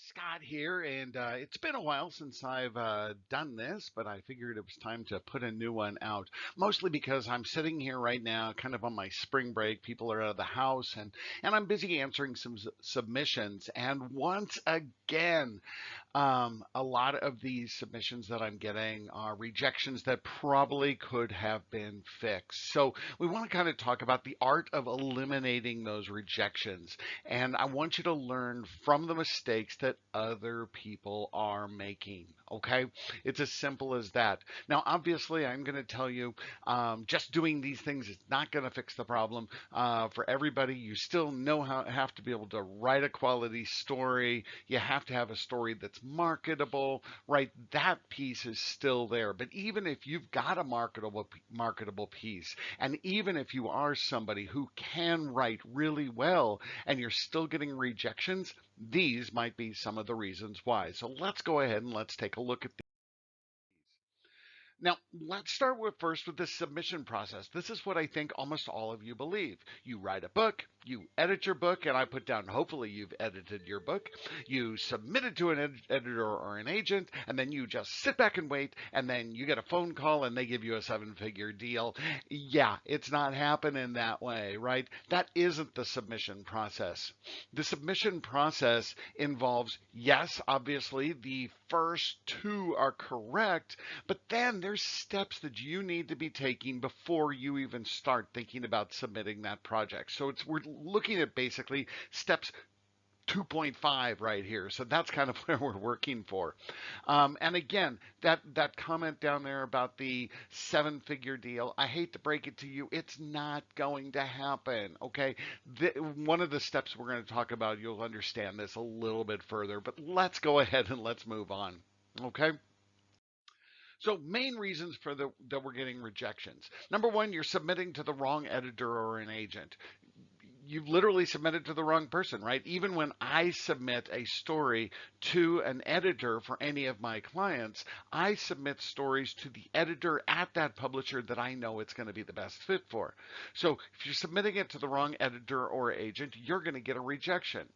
Scott here, and it's been a while since I've done this, but I figured it was time to put a new one out. Mostly because I'm sitting here right now, kind of on my spring break. People are out of the house, and I'm busy answering some submissions. And once again, a lot of these submissions that I'm getting are rejections that probably could have been fixed. So we want to kind of talk about the art of eliminating those rejections. And I want you to learn from the mistakes that other people are making. Okay? It's as simple as that. Now, obviously, I'm going to tell you just doing these things is not going to fix the problem for everybody. You still have to be able to write a quality story. You have to have a story that's marketable, right? That piece is still there. But even if you've got a marketable piece, and even if you are somebody who can write really well and you're still getting rejections, these might be some of the reasons why. So let's go ahead and let's take a look at now, let's start with first with the submission process. This is what I think almost all of you believe. You write a book, you edit your book, and I put down hopefully you've edited your book. You submit it to an editor or an agent, and then you just sit back and wait, and then you get a phone call and they give you a seven-figure deal. Yeah, it's not happening that way, right? That isn't the submission process. The submission process involves, yes, obviously, the first two are correct, but then there's steps that you need to be taking before you even start thinking about submitting that project. So we're looking at basically steps 2.5 right here. So that's kind of where we're working for. And again, that comment down there about the seven-figure deal, I hate to break it to you, it's not going to happen. Okay, one of the steps we're going to talk about, you'll understand this a little bit further. But let's go ahead and let's move on. Okay. So main reasons for that we're getting rejections. Number one, you're submitting to the wrong editor or an agent. You've literally submitted to the wrong person, right? Even when I submit a story to an editor for any of my clients, I submit stories to the editor at that publisher that I know it's going to be the best fit for. So if you're submitting it to the wrong editor or agent, you're going to get a rejection.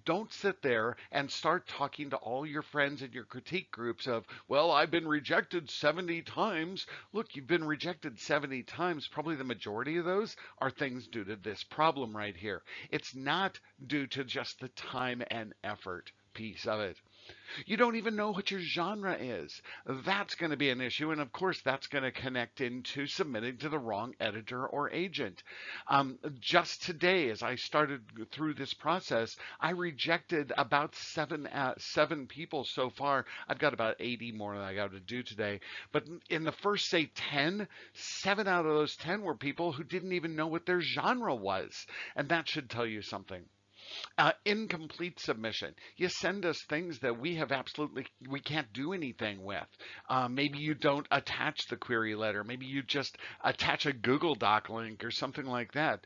Don't sit there and start talking to all your friends in your critique groups of, well, I've been rejected 70 times. Look, you've been rejected 70 times. Probably the majority of those are things due to this problem right here. It's not due to just the time and effort piece of it. You don't even know what your genre is. That's going to be an issue. And of course, that's going to connect into submitting to the wrong editor or agent. Just today, as I started through this process, I rejected about seven people so far. I've got about 80 more that I got to do today. But in the first, say, 10, 7 out of those 10 were people who didn't even know what their genre was. And that should tell you something. Incomplete submission. You send us things that we can't do anything with. Maybe you don't attach the query letter. Maybe you just attach a Google Doc link or something like that.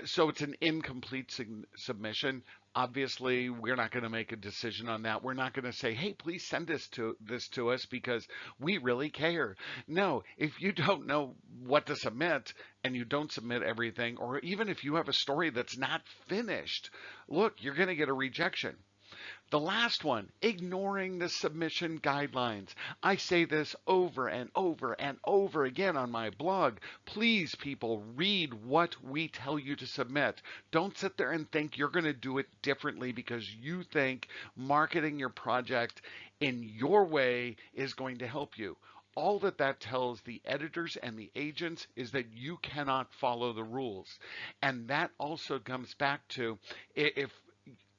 So it's an incomplete submission. Obviously, we're not going to make a decision on that. We're not going to say, "Hey, please send this to us because we really care." No, if you don't know what to submit and you don't submit everything, or even if you have a story that's not finished, look, you're going to get a rejection. The last one, ignoring the submission guidelines. I say this over and over and over again on my blog. Please, people, read what we tell you to submit. Don't sit there and think you're going to do it differently because you think marketing your project in your way is going to help you. All that tells the editors and the agents is that you cannot follow the rules. And that also comes back to if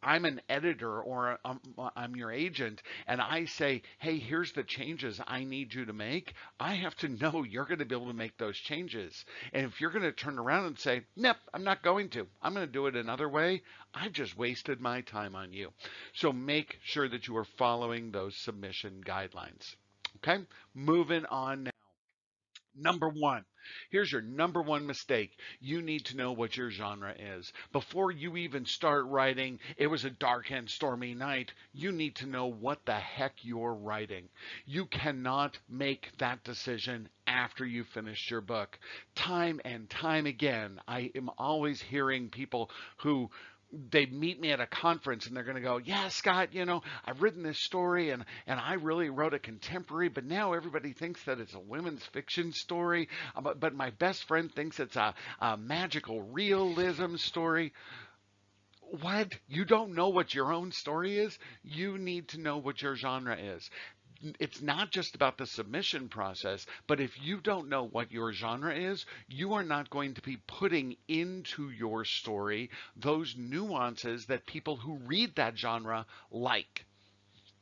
I'm an editor or I'm your agent and I say, hey, here's the changes I need you to make, I have to know you're going to be able to make those changes. And if you're going to turn around and say, nope, I'm not going to, I'm going to do it another way, I've just wasted my time on you. So make sure that you are following those submission guidelines. Okay, moving on now. Number one, here's your number one mistake. You need to know what your genre is. Before you even start writing, it was a dark and stormy night. You need to know what the heck you're writing. You cannot make that decision after you finish your book. Time and time again, I am always hearing people who they meet me at a conference and they're going to go, yeah, Scott, I've written this story and I really wrote a contemporary, but now everybody thinks that it's a women's fiction story. But my best friend thinks it's a magical realism story. What? You don't know what your own story is? You need to know what your genre is. It's not just about the submission process, but if you don't know what your genre is, you are not going to be putting into your story those nuances that people who read that genre like.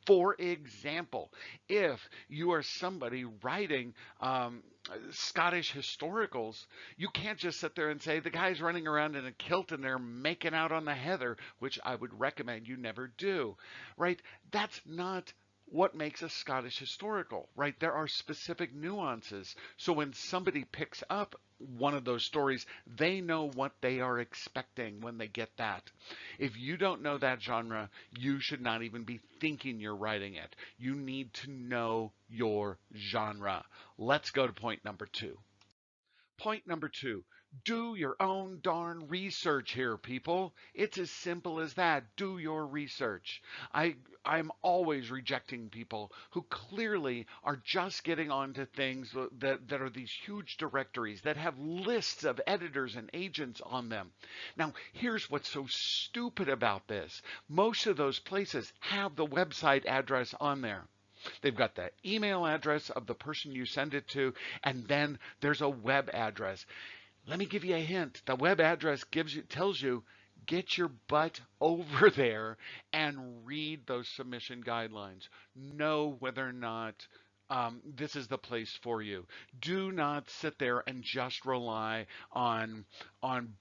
For example, if you are somebody writing Scottish historicals, you can't just sit there and say the guy's running around in a kilt and they're making out on the heather, which I would recommend you never do, right? That's not what makes a Scottish historical, right? There are specific nuances. So when somebody picks up one of those stories, they know what they are expecting when they get that. If you don't know that genre, you should not even be thinking you're writing it. You need to know your genre. Let's go to point number two. Point number two, do your own darn research here, people. It's as simple as that. Do your research. I'm always rejecting people who clearly are just getting onto things that are these huge directories that have lists of editors and agents on them. Now, here's what's so stupid about this. Most of those places have the website address on there. They've got the email address of the person you send it to, and then there's a web address. Let me give you a hint. The web address tells you get your butt over there and read those submission guidelines. Know whether or not this is the place for you. Do not sit there and just rely on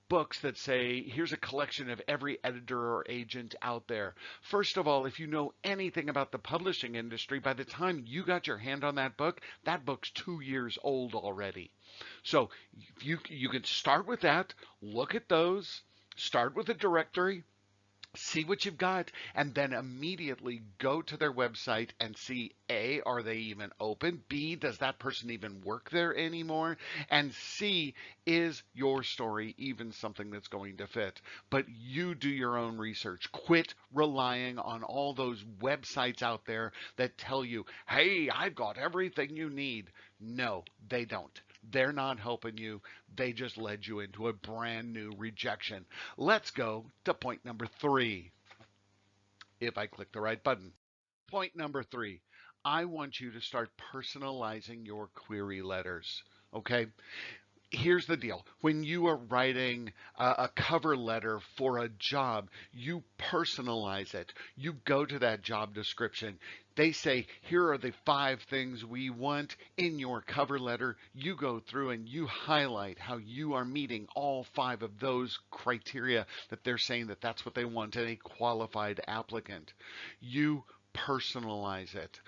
books that say here's a collection of every editor or agent out there. First of all, if you know anything about the publishing industry, by the time you got your hand on that book's 2 years old already. So you can start with that, look at those, start with a directory, see what you've got, and then immediately go to their website and see A, are they even open? B, does that person even work there anymore? And C, is your story even something that's going to fit? But you do your own research. Quit relying on all those websites out there that tell you, hey, I've got everything you need. No, they don't. They're not helping you. They just led you into a brand new rejection. Let's go to point number three. If I click the right button. Point number three. I want you to start personalizing your query letters. Okay? Here's the deal. When you are writing a cover letter for a job, you personalize it. You go to that job description. They say, here are the 5 things we want in your cover letter. You go through and you highlight how you are meeting all 5 of those criteria that they're saying that that's what they want in a qualified applicant. You personalize it.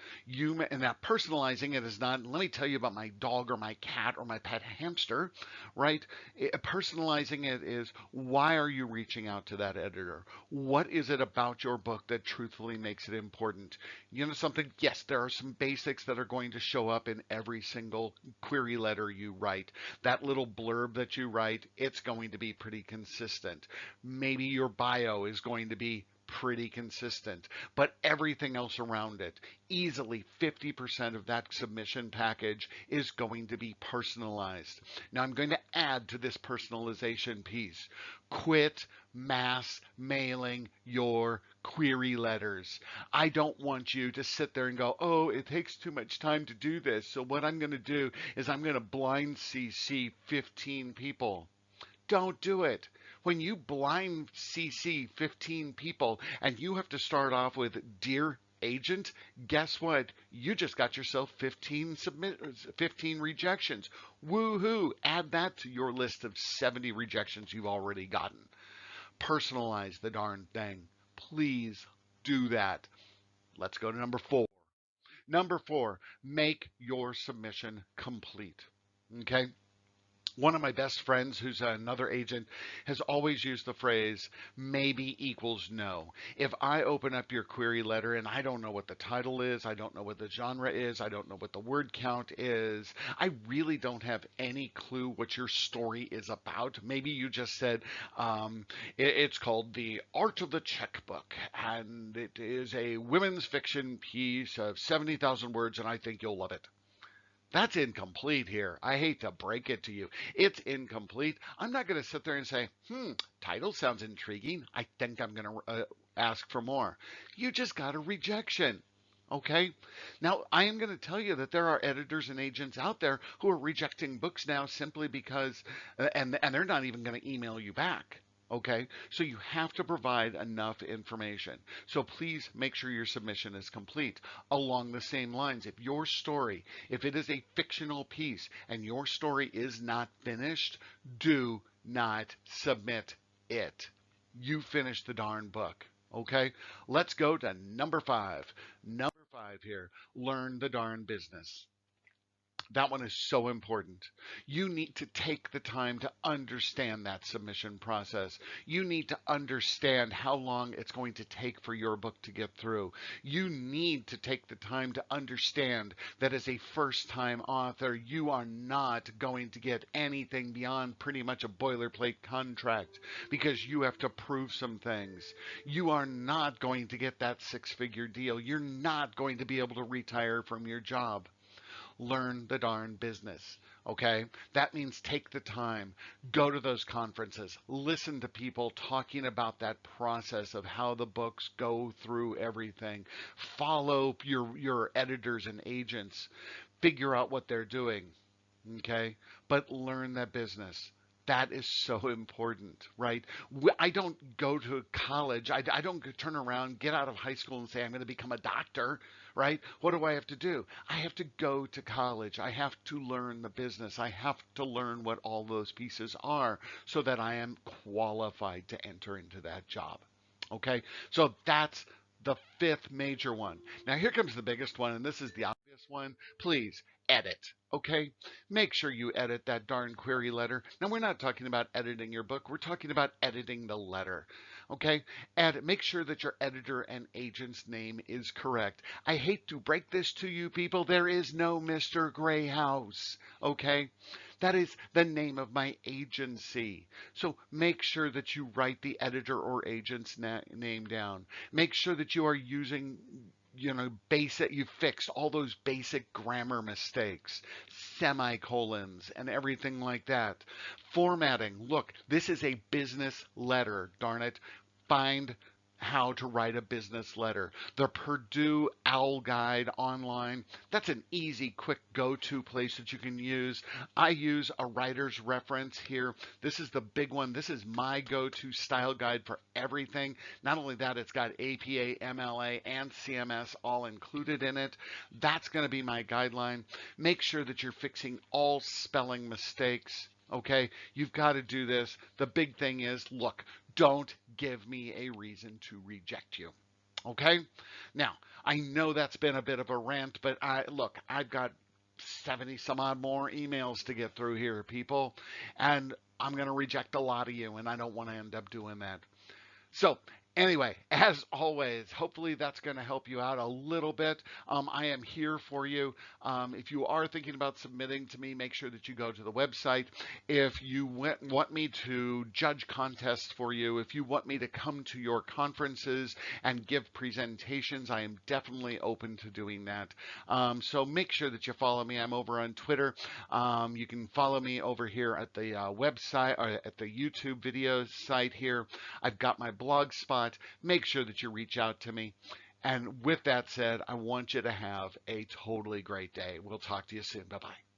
And that personalizing it is not, let me tell you about my dog or my cat or my pet hamster, right? Personalizing it is, why are you reaching out to that editor? What is it about your book that truthfully makes it important? You know something? Yes, there are some basics that are going to show up in every single query letter you write. That little blurb that you write, it's going to be pretty consistent. Maybe your bio is going to be pretty consistent, but everything else around it, easily 50% of that submission package is going to be personalized. Now I'm going to add to this personalization piece. Quit mass mailing your query letters. I don't want you to sit there and go, oh, it takes too much time to do this. So what I'm going to do is I'm going to blind CC 15 people. Don't do it. When you blind CC 15 people and you have to start off with dear agent, guess what? You just got yourself 15 rejections. Woohoo! Add that to your list of 70 rejections you've already gotten. Personalize the darn thing. Please do that. Let's go to number 4. Number 4, make your submission complete. Okay. One of my best friends, who's another agent, has always used the phrase maybe equals no. If I open up your query letter and I don't know what the title is, I don't know what the genre is, I don't know what the word count is, I really don't have any clue what your story is about. Maybe you just said it's called The Art of the Checkbook, and it is a women's fiction piece of 70,000 words, and I think you'll love it. That's incomplete here. I hate to break it to you. It's incomplete. I'm not going to sit there and say, title sounds intriguing. I think I'm going to ask for more. You just got a rejection. Okay. Now, I am going to tell you that there are editors and agents out there who are rejecting books now simply because, and they're not even going to email you back. Okay. So you have to provide enough information. So please make sure your submission is complete. Along the same lines, if it is a fictional piece and your story is not finished, do not submit it. You finish the darn book. Okay, let's go to number five. Number five here, learn the darn business. That one is so important. You need to take the time to understand that submission process. You need to understand how long it's going to take for your book to get through. You need to take the time to understand that as a first time author, you are not going to get anything beyond pretty much a boilerplate contract because you have to prove some things. You are not going to get that six-figure deal. You're not going to be able to retire from your job. Learn the darn business. Okay? That means take the time, go to those conferences, listen to people talking about that process of how the books go through everything, follow your editors and agents, figure out what they're doing. Okay? But learn that business. That is so important, right? I don't go to college. I don't turn around, get out of high school and say, I'm going to become a doctor, right? What do I have to do? I have to go to college. I have to learn the business. I have to learn what all those pieces are so that I am qualified to enter into that job. Okay? So that's the fifth major one. Now, here comes the biggest one, and this is the obvious one. Please edit. Okay? Make sure you edit that darn query letter. Now, we're not talking about editing your book, we're talking about editing the letter. Okay? And make sure that your editor and agent's name is correct. I hate to break this to you people. There is no Mr. Grayhouse. Okay? That is the name of my agency. So make sure that you write the editor or agent's name down. Make sure that you are using you fixed all those basic grammar mistakes, semicolons, and everything like that. Formatting. Look, this is a business letter, darn it. Find how to write a business letter. The Purdue Owl Guide online, that's an easy, quick go-to place that you can use. I use a writer's reference here. This is the big one. This is my go-to style guide for everything. Not only that, it's got APA, MLA, and CMS all included in it. That's going to be my guideline. Make sure that you're fixing all spelling mistakes. Okay, you've got to do this. The big thing is, look, don't give me a reason to reject you. Okay? Now, I know that's been a bit of a rant, but I've got 70 some odd more emails to get through here, people, and I'm going to reject a lot of you, and I don't want to end up doing that. So, anyway, as always, hopefully that's going to help you out a little bit. I am here for you. If you are thinking about submitting to me, make sure that you go to the website. If you want me to judge contests for you, if you want me to come to your conferences and give presentations, I am definitely open to doing that. So make sure that you follow me. I'm over on Twitter. You can follow me over here at the website or at the YouTube video site here. I've got my blog spot. Make sure that you reach out to me. And with that said, I want you to have a totally great day. We'll talk to you soon. Bye bye.